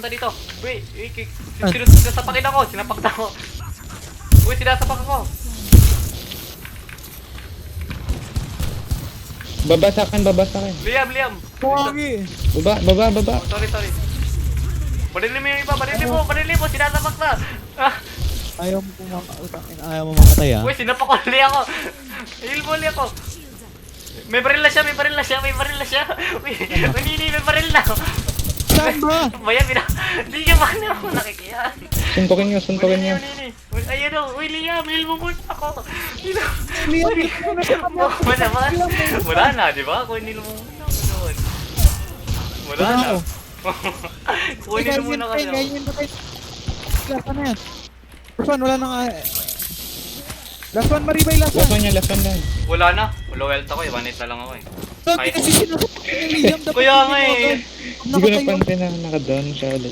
punta dito. Uy, sinasapakin ako. Sinapak na ako. Uy, sinasapak ako. Babasakan. Liam. Pagi. Baba. Oh, sorry. Badilin mo yung iba, badilin mo. Sinasapak na. Ah, Ayaw mo makatay ah. uy, sinapak ko uli ako. Heal mo uli ako. May baril na siya. Uy, Nini, may baril na. Saan ba? Bayan, hindi niya mana ako nakikiyan. Suntukin nyo. Nini. Ayun o, uy, Liam, heal mo muna ako. Liam, Wala na, di ba? Kunin mo muna ako doon. Wala na. Kunin mo muna kasi ako. Ganyan ba kayo? Last one na yan. Last one, wala nang... Last one, Maribay, last Last one. one yan. Wala na. Low health ako eh. 1 hit na lang ako eh. Sabi kasi sinasabi ni Liam, dapat Kuya nga hindi mo eh. agad. Hindi ko napansin na naka-down siya ulit.